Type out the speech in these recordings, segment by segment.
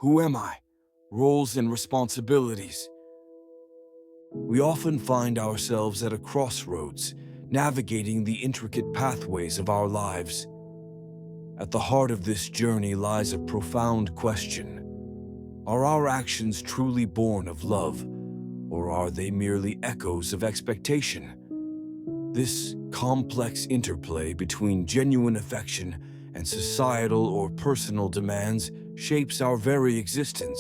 Who am I? Roles and responsibilities. We often find ourselves at a crossroads, navigating the intricate pathways of our lives. At the heart of this journey lies a profound question. Are our actions truly born of love, or are they merely echoes of expectation? This complex interplay between genuine affection and societal or personal demands shapes our very existence.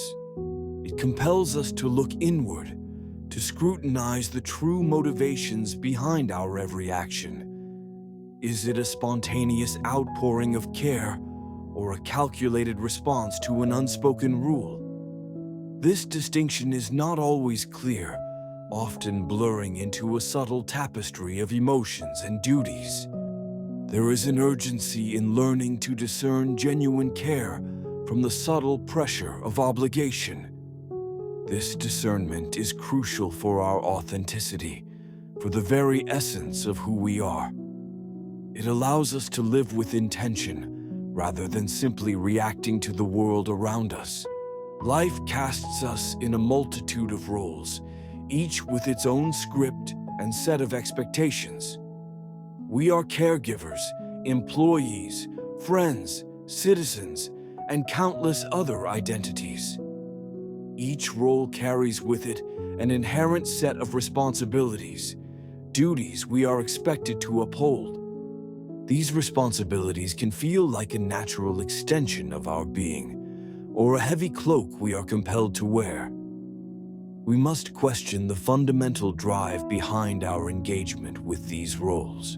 It compels us to look inward, to scrutinize the true motivations behind our every action. Is it a spontaneous outpouring of care, or a calculated response to an unspoken rule? This distinction is not always clear, often blurring into a subtle tapestry of emotions and duties. There is an urgency in learning to discern genuine care from the subtle pressure of obligation. This discernment is crucial for our authenticity, for the very essence of who we are. It allows us to live with intention, rather than simply reacting to the world around us. Life casts us in a multitude of roles, each with its own script and set of expectations. We are caregivers, employees, friends, citizens, and countless other identities. Each role carries with it an inherent set of responsibilities, duties we are expected to uphold. These responsibilities can feel like a natural extension of our being, or a heavy cloak we are compelled to wear. We must question the fundamental drive behind our engagement with these roles.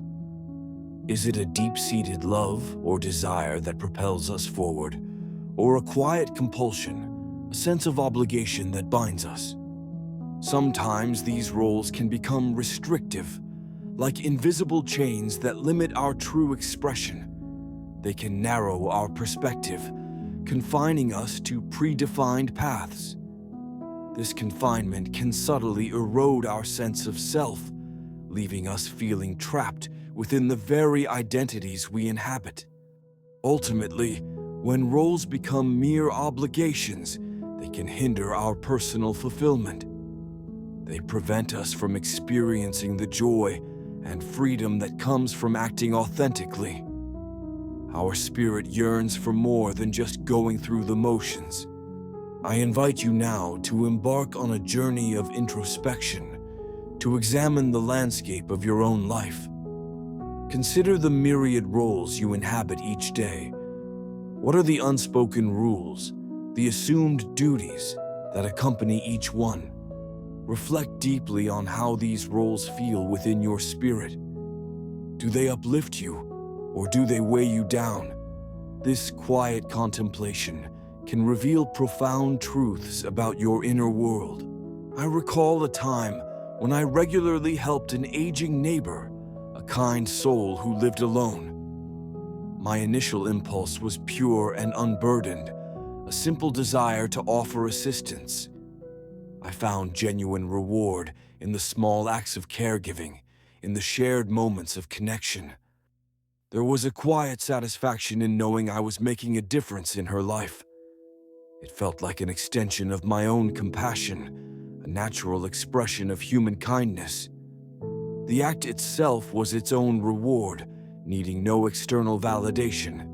Is it a deep-seated love or desire that propels us forward, or a quiet compulsion, a sense of obligation that binds us? Sometimes these roles can become restrictive, like invisible chains that limit our true expression. They can narrow our perspective, confining us to predefined paths. This confinement can subtly erode our sense of self, leaving us feeling trapped within the very identities we inhabit. Ultimately, when roles become mere obligations, they can hinder our personal fulfillment. They prevent us from experiencing the joy and freedom that comes from acting authentically. Our spirit yearns for more than just going through the motions. I invite you now to embark on a journey of introspection, to examine the landscape of your own life. Consider the myriad roles you inhabit each day. What are the unspoken rules, the assumed duties that accompany each one? Reflect deeply on how these roles feel within your spirit. Do they uplift you, or do they weigh you down? This quiet contemplation can reveal profound truths about your inner world. I recall a time when I regularly helped an aging neighbor, a kind soul who lived alone. My initial impulse was pure and unburdened, a simple desire to offer assistance. I found genuine reward in the small acts of caregiving, in the shared moments of connection. There was a quiet satisfaction in knowing I was making a difference in her life. It felt like an extension of my own compassion, a natural expression of human kindness. The act itself was its own reward, needing no external validation.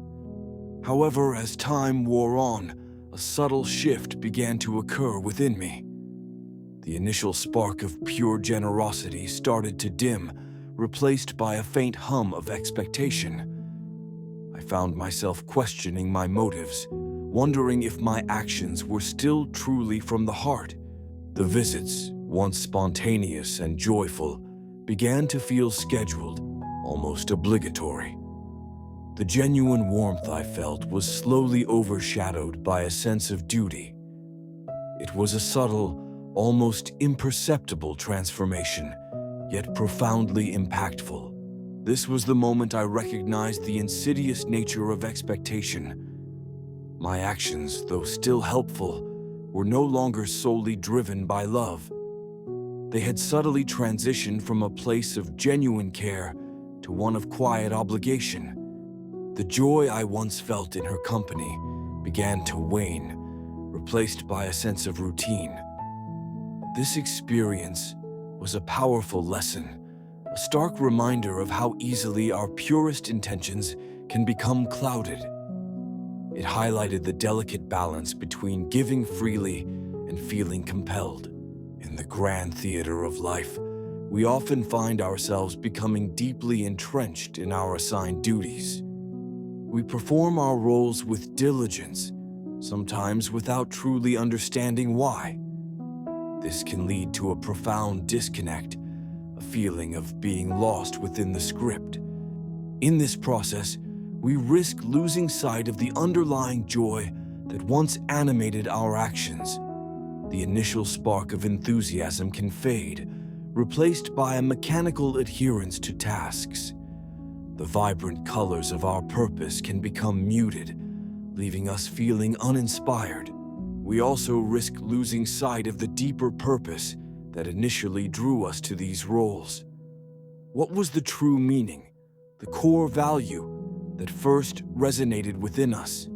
However, as time wore on, a subtle shift began to occur within me. The initial spark of pure generosity started to dim, replaced by a faint hum of expectation. I found myself questioning my motives, wondering if my actions were still truly from the heart. The visits, once spontaneous and joyful, began to feel scheduled, almost obligatory. The genuine warmth I felt was slowly overshadowed by a sense of duty. It was a subtle, almost imperceptible transformation, yet profoundly impactful. This was the moment I recognized the insidious nature of expectation. My actions, though still helpful, were no longer solely driven by love. They had subtly transitioned from a place of genuine care to one of quiet obligation. The joy I once felt in her company began to wane, replaced by a sense of routine. This experience was a powerful lesson, a stark reminder of how easily our purest intentions can become clouded. It highlighted the delicate balance between giving freely and feeling compelled. In the grand theater of life, we often find ourselves becoming deeply entrenched in our assigned duties. We perform our roles with diligence, sometimes without truly understanding why. This can lead to a profound disconnect, a feeling of being lost within the script. In this process, we risk losing sight of the underlying joy that once animated our actions. The initial spark of enthusiasm can fade, replaced by a mechanical adherence to tasks. The vibrant colors of our purpose can become muted, leaving us feeling uninspired. We also risk losing sight of the deeper purpose that initially drew us to these roles. What was the true meaning, the core value that first resonated within us?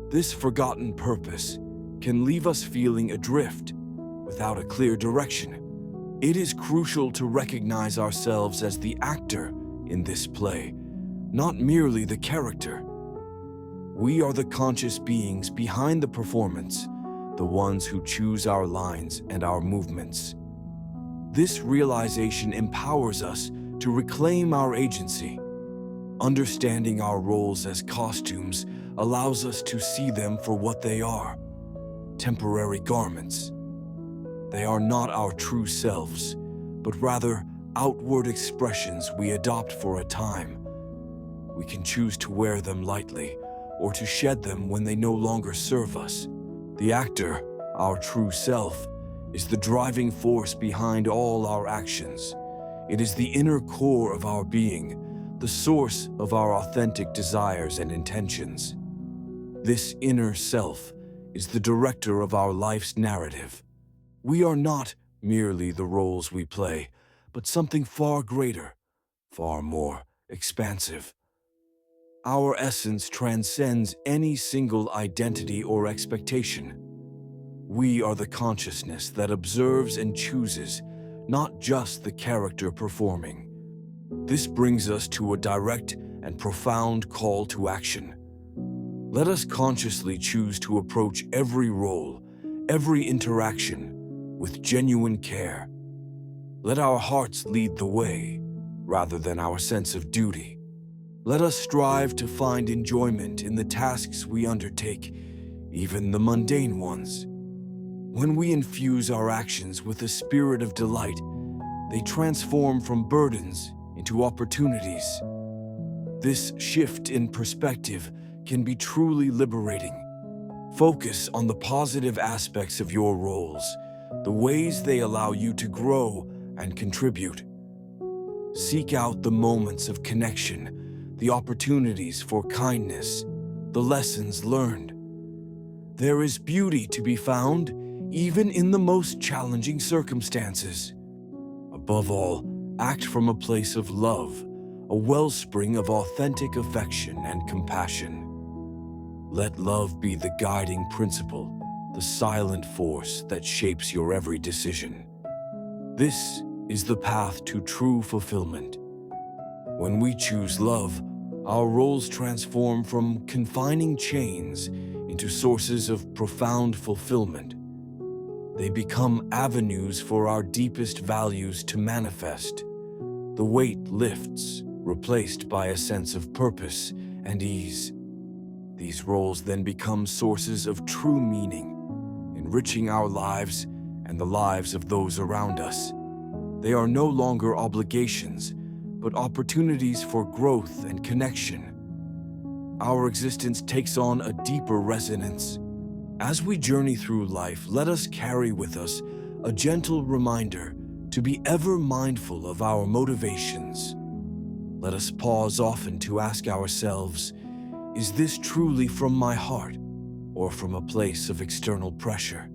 This forgotten purpose can leave us feeling adrift without a clear direction. It is crucial to recognize ourselves as the actor in this play, not merely the character. We are the conscious beings behind the performance, the ones who choose our lines and our movements. This realization empowers us to reclaim our agency. Understanding our roles as costumes allows us to see them for what they are: temporary garments. They are not our true selves, but rather outward expressions we adopt for a time. We can choose to wear them lightly or to shed them when they no longer serve us. The actor, our true self, is the driving force behind all our actions. It is the inner core of our being, the source of our authentic desires and intentions. This inner self is the director of our life's narrative. We are not merely the roles we play, but something far greater, far more expansive. Our essence transcends any single identity or expectation. We are the consciousness that observes and chooses, not just the character performing. This brings us to a direct and profound call to action. Let us consciously choose to approach every role, every interaction, with genuine care. Let our hearts lead the way, rather than our sense of duty. Let us strive to find enjoyment in the tasks we undertake, even the mundane ones. When we infuse our actions with a spirit of delight, they transform from burdens into opportunities. This shift in perspective can be truly liberating. Focus on the positive aspects of your roles, the ways they allow you to grow and contribute. Seek out the moments of connection, the opportunities for kindness, the lessons learned. There is beauty to be found even in the most challenging circumstances. Above all, act from a place of love, a wellspring of authentic affection and compassion. Let love be the guiding principle, the silent force that shapes your every decision. This is the path to true fulfillment. When we choose love, our roles transform from confining chains into sources of profound fulfillment. They become avenues for our deepest values to manifest. The weight lifts, replaced by a sense of purpose and ease. These roles then become sources of true meaning, enriching our lives and the lives of those around us. They are no longer obligations, but opportunities for growth and connection. Our existence takes on a deeper resonance. As we journey through life, let us carry with us a gentle reminder to be ever mindful of our motivations. Let us pause often to ask ourselves, is this truly from my heart or from a place of external pressure?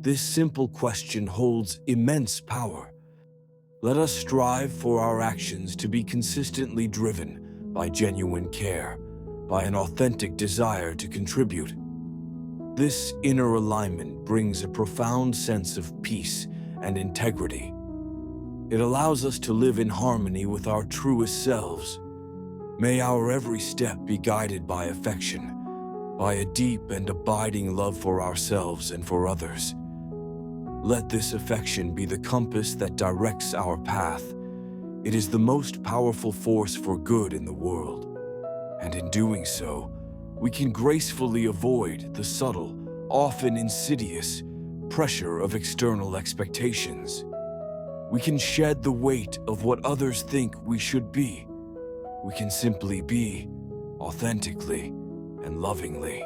This simple question holds immense power. Let us strive for our actions to be consistently driven by genuine care, by an authentic desire to contribute. This inner alignment brings a profound sense of peace and integrity. It allows us to live in harmony with our truest selves. May our every step be guided by affection, by a deep and abiding love for ourselves and for others. Let this affection be the compass that directs our path. It is the most powerful force for good in the world. And in doing so, we can gracefully avoid the subtle, often insidious, pressure of external expectations. We can shed the weight of what others think we should be. We can simply be, authentically and lovingly.